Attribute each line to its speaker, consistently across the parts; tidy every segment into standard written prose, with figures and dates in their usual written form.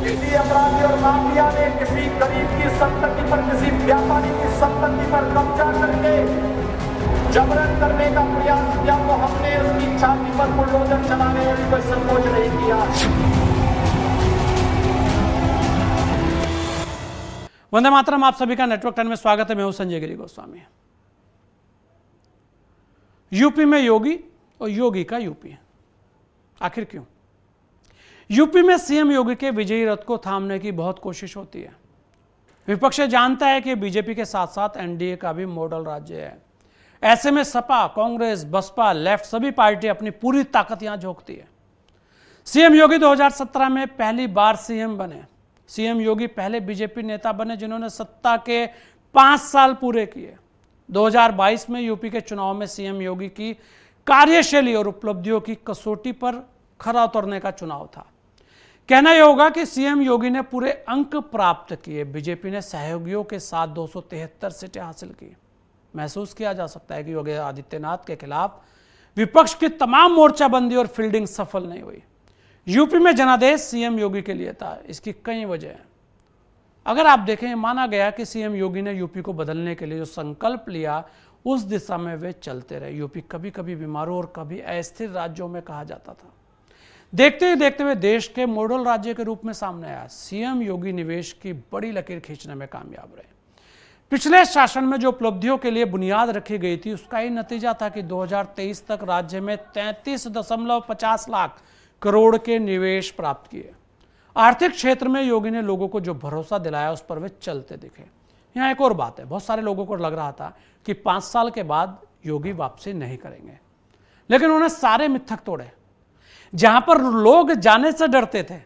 Speaker 1: किसी अपराधी और माफिया ने किसी गरीब की संपत्ति पर, किसी व्यापारी की संपत्ति पर कब्जा करके जबरन करने का प्रयास किया तो हमने उसकी छाती पर बुलडोजर चलाने में भी कोई संकोच नहीं किया।
Speaker 2: वंदे मातरम। आप सभी का नेटवर्क 10 में स्वागत है। मैं हूं संजय गिरी गोस्वामी। यूपी में योगी और योगी का यूपी, आखिर क्यों? यूपी में सीएम योगी के विजयी रथ को थामने की बहुत कोशिश होती है। विपक्ष जानता है कि बीजेपी के साथ साथ एनडीए का भी मॉडल राज्य है। ऐसे में सपा, कांग्रेस, बसपा, लेफ्ट सभी पार्टी अपनी पूरी ताकत यहां झोंकती है। सीएम योगी 2017 में पहली बार सीएम बने। सीएम योगी पहले बीजेपी नेता बने जिन्होंने सत्ता के 5 साल पूरे किए। 2022 में यूपी के चुनाव में सीएम योगी की कार्यशैली और उपलब्धियों की कसौटी पर खरा उतरने का चुनाव था। कहना यह होगा कि सीएम योगी ने पूरे अंक प्राप्त किए। बीजेपी ने सहयोगियों के साथ 273 सीटें हासिल की। महसूस किया जा सकता है कि योगी आदित्यनाथ के खिलाफ विपक्ष की तमाम मोर्चाबंदी और फील्डिंग सफल नहीं हुई। यूपी में जनादेश सीएम योगी के लिए था। इसकी कई वजह हैं। अगर आप देखें, माना गया कि सीएम योगी ने यूपी को बदलने के लिए जो संकल्प लिया उस दिशा में वे चलते रहे। यूपी कभी कभी बीमारों और कभी अस्थिर राज्यों में कहा जाता था। देखते हुए देश के मॉडल राज्य के रूप में सामने आया। सीएम योगी निवेश की बड़ी लकीर खींचने में कामयाब रहे। पिछले शासन में जो उपलब्धियों के लिए बुनियाद रखी गई थी उसका ही नतीजा था कि 2023 तक राज्य में 33.50 लाख करोड़ के निवेश प्राप्त किए। आर्थिक क्षेत्र में योगी ने लोगों को जो भरोसा दिलाया उस पर वे चलते दिखे। यहाँ एक और बात है, बहुत सारे लोगों को लग रहा था कि 5 साल के बाद योगी वापसी नहीं करेंगे, लेकिन उन्होंने सारे मिथक तोड़े। जहां पर लोग जाने से डरते थे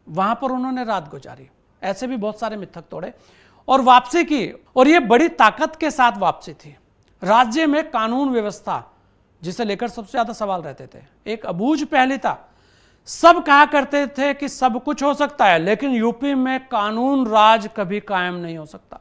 Speaker 2: वहां पर उन्होंने रात गुजारी। ऐसे भी बहुत सारे मिथक तोड़े और वापसी की, और यह बड़ी ताकत के साथ वापसी थी। राज्य में कानून व्यवस्था, जिसे लेकर सबसे ज्यादा सवाल रहते थे, एक अबूझ पहली था। सब कहा करते थे कि सब कुछ हो सकता है, लेकिन यूपी में कानून राज कभी कायम नहीं हो सकता।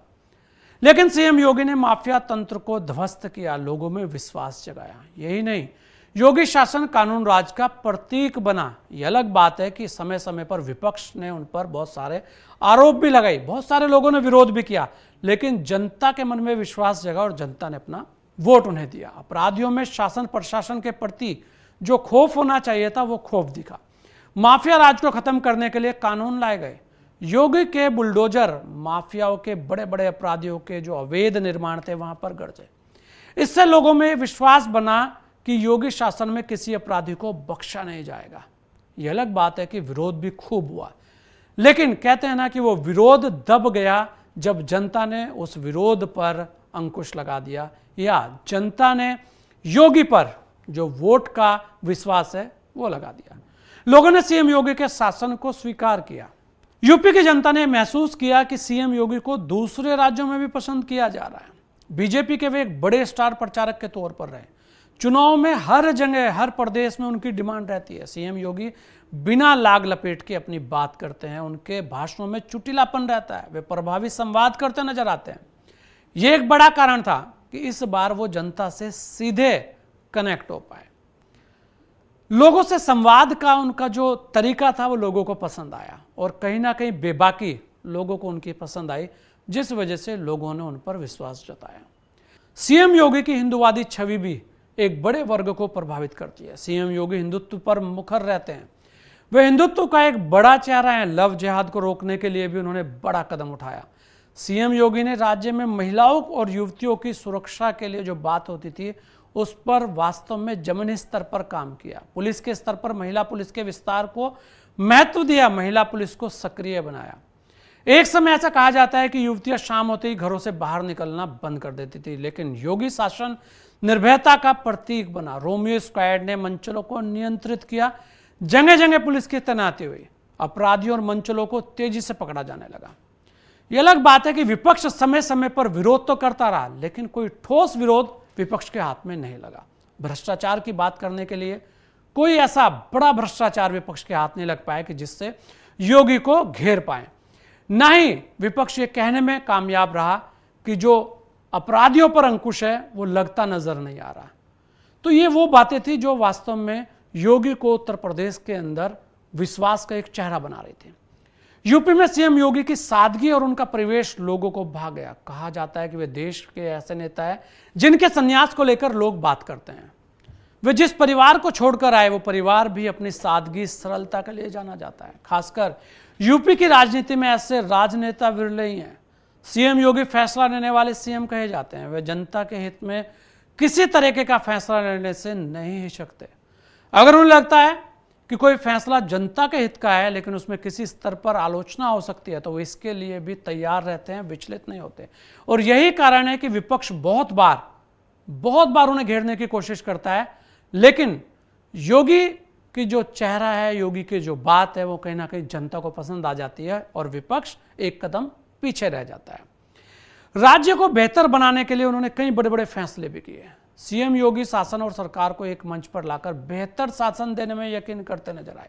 Speaker 2: लेकिन सीएम योगी ने माफिया तंत्र को ध्वस्त किया, लोगों में विश्वास जगाया। यही नहीं, योगी शासन कानून राज का प्रतीक बना। यह अलग बात है कि समय समय पर विपक्ष ने उन पर बहुत सारे आरोप भी लगाए, बहुत सारे लोगों ने विरोध भी किया, लेकिन जनता के मन में विश्वास जगा और जनता ने अपना वोट उन्हें दिया। अपराधियों में शासन प्रशासन के प्रति जो खौफ होना चाहिए था वो खौफ दिखा। माफिया राज को खत्म करने के लिए कानून लाए गए। योगी के बुलडोजर माफियाओं के, बड़े बड़े अपराधियों के जो अवैध निर्माण थे वहां पर गरजे। इससे लोगों में विश्वास बना कि योगी शासन में किसी अपराधी को बख्शा नहीं जाएगा। यह अलग बात है कि विरोध भी खूब हुआ, लेकिन कहते हैं ना कि वो विरोध दब गया जब जनता ने उस विरोध पर अंकुश लगा दिया, या जनता ने योगी पर जो वोट का विश्वास है वो लगा दिया। लोगों ने सीएम योगी के शासन को स्वीकार किया। यूपी की जनता ने महसूस किया कि सीएम योगी को दूसरे राज्यों में भी पसंद किया जा रहा है। बीजेपी के वे एक बड़े स्टार प्रचारक के तौर पर रहे। चुनाव में हर जगह, हर प्रदेश में उनकी डिमांड रहती है। सीएम योगी बिना लाग लपेट के अपनी बात करते हैं। उनके भाषणों में चुटिलापन रहता है। वे प्रभावी संवाद करते नजर आते हैं। यह एक बड़ा कारण था कि इस बार वो जनता से सीधे कनेक्ट हो पाए। लोगों से संवाद का उनका जो तरीका था वो लोगों को पसंद आया, और कहीं ना कहीं बेबाकी लोगों को उनकी पसंद आई, जिस वजह से लोगों ने उन पर विश्वास जताया। सीएम योगी की हिंदुवादी छवि भी एक बड़े वर्ग को प्रभावित करती है। सीएम योगी हिंदुत्व पर मुखर रहते हैं। वे हिंदुत्व का एक बड़ा चेहरा है। लव जिहाद को रोकने के लिए भी उन्होंने बड़ा कदम उठाया। सीएम योगी ने राज्य में महिलाओं और युवतियों की सुरक्षा के लिए जो बात होती थी उस पर वास्तव में जमीनी स्तर पर काम किया। पुलिस के स्तर पर महिला पुलिस के विस्तार को महत्व दिया, महिला पुलिस को सक्रिय बनाया। एक समय ऐसा कहा जाता है कि युवतियां शाम होते ही घरों से बाहर निकलना बंद कर देती थी, लेकिन योगी शासन निर्भयता का प्रतीक बना। रोमियो स्क्वाड ने मंचलों को नियंत्रित किया। जगह जगह पुलिस की तैनाती हुई। अपराधियों और मंचलों को तेजी से पकड़ा जाने लगा। यह अलग बात है कि विपक्ष समय समय पर विरोध तो करता रहा, लेकिन कोई ठोस विरोध विपक्ष के हाथ में नहीं लगा। भ्रष्टाचार की बात करने के लिए कोई ऐसा बड़ा भ्रष्टाचार विपक्ष के हाथ नहीं लग पाया कि जिससे योगी को घेर पाए। ना ही विपक्ष ये कहने में कामयाब रहा कि जो अपराधियों पर अंकुश है वो लगता नजर नहीं आ रहा। तो ये वो बातें थी जो वास्तव में योगी को उत्तर प्रदेश के अंदर विश्वास का एक चेहरा बना रही थी। यूपी में सीएम योगी की सादगी और उनका परिवेश लोगों को भा गया। कहा जाता है कि वे देश के ऐसे नेता हैं जिनके संन्यास को लेकर लोग बात करते हैं। वे जिस परिवार को छोड़कर आए वो परिवार भी अपनी सादगी सरलता के लिए जाना जाता है। खासकर यूपी की राजनीति में ऐसे राजनेता विरले ही हैं। सीएम योगी फैसला लेने वाले सीएम कहे जाते हैं। वे जनता के हित में किसी तरीके का फैसला लेने से नहीं हिचकते। अगर उन्हें लगता है कि कोई फैसला जनता के हित का है लेकिन उसमें किसी स्तर पर आलोचना हो सकती है तो वो इसके लिए भी तैयार रहते हैं, विचलित नहीं होते। और यही कारण है कि विपक्ष बहुत बार उन्हें घेरने की कोशिश करता है, लेकिन योगी की जो चेहरा है, योगी की जो बात है, वो कहीं ना कहीं जनता को पसंद आ जाती है और विपक्ष एक कदम पीछे रह जाता है। राज्य को बेहतर बनाने के लिए उन्होंने कई बड़े बड़े फैसले भी किए। सीएम योगी शासन और सरकार को एक मंच पर लाकर बेहतर शासन देने में यकीन करते नजर आए।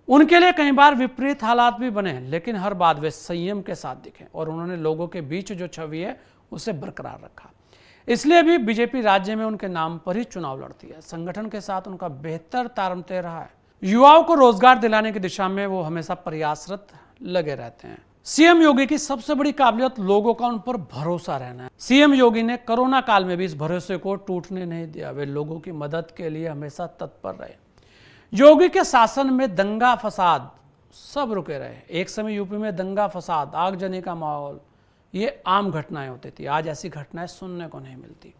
Speaker 2: उनके लिए कई बार विपरीत हालात भी बने, लेकिन हर बात वे संयम के साथ दिखे और उन्होंने लोगों के बीच जो छवि है उसे बरकरार रखा। इसलिए भी बीजेपी राज्य में उनके नाम पर ही चुनाव लड़ती है। संगठन के साथ उनका बेहतर तारतम्य रहा है। युवाओं को रोजगार दिलाने की दिशा में वो हमेशा प्रयासरत लगे रहते हैं। सीएम योगी की सबसे बड़ी काबिलियत लोगों का उन पर भरोसा रहना है। सीएम योगी ने कोरोना काल में भी इस भरोसे को टूटने नहीं दिया। वे लोगों की मदद के लिए हमेशा तत्पर रहे। योगी के शासन में दंगा फसाद सब रुके रहे। एक समय यूपी में दंगा फसाद, आगजनी का माहौल, ये आम घटनाएं होती थी। आज ऐसी घटनाएं सुनने को नहीं मिलती।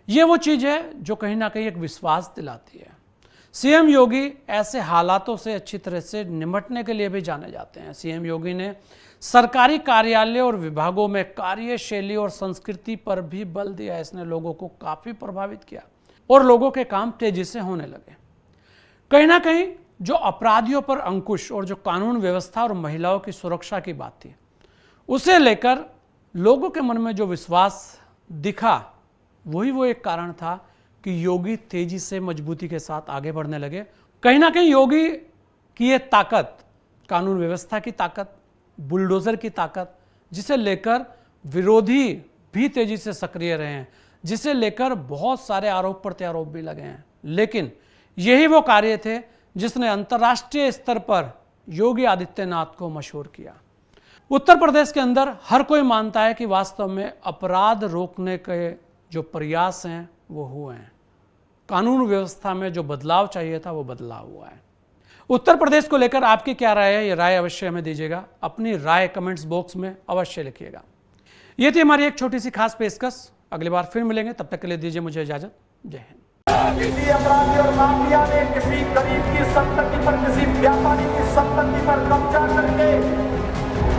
Speaker 2: ये वो चीज है जो कहीं ना कहीं एक विश्वास दिलाती है। सीएम योगी ऐसे हालातों से अच्छी तरह से निपटने के लिए भी जाने जाते हैं। सीएम योगी ने सरकारी कार्यालय और विभागों में कार्यशैली और संस्कृति पर भी बल दिया। इसने लोगों को काफी प्रभावित किया और लोगों के काम तेजी से होने लगे। कहीं ना कहीं जो अपराधियों पर अंकुश और जो कानून व्यवस्था और महिलाओं की सुरक्षा की बात थी, उसे लेकर लोगों के मन में जो विश्वास दिखा, वही वो एक कारण था कि योगी तेजी से मजबूती के साथ आगे बढ़ने लगे। कहीं ना कहीं योगी की ये ताकत, कानून व्यवस्था की ताकत, बुलडोजर की ताकत, जिसे लेकर विरोधी भी तेजी से सक्रिय रहे हैं, जिसे लेकर बहुत सारे आरोप प्रत्यारोप भी लगे हैं, लेकिन यही वो कार्य थे जिसने अंतर्राष्ट्रीय स्तर पर योगी आदित्यनाथ को मशहूर किया। उत्तर प्रदेश के अंदर हर कोई मानता है कि वास्तव में अपराध रोकने के जो प्रयास हैं वो हुए हैं। कानून व्यवस्था में जो बदलाव चाहिए था वो बदलाव हुआ है। उत्तर प्रदेश को लेकर आपकी क्या राय है, ये राय अवश्य हमें दीजिएगा। अपनी राय कमेंट्स बॉक्स में अवश्य लिखिएगा। ये थी हमारी एक छोटी सी खास पेशकश। अगली बार फिर मिलेंगे, तब तक के लिए दीजिए मुझे इजाजत। जय हिंद।
Speaker 1: किसी अपराधी और माफिया ने किसी गरीब की संपत्ति पर, किसी व्यापारी की संपत्ति पर कब्जा करके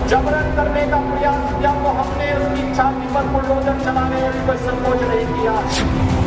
Speaker 1: जबरन करने का प्रयास किया तो हमने उसकी छाती पर बुलडोजर चलाने में कोई संकोच नहीं किया।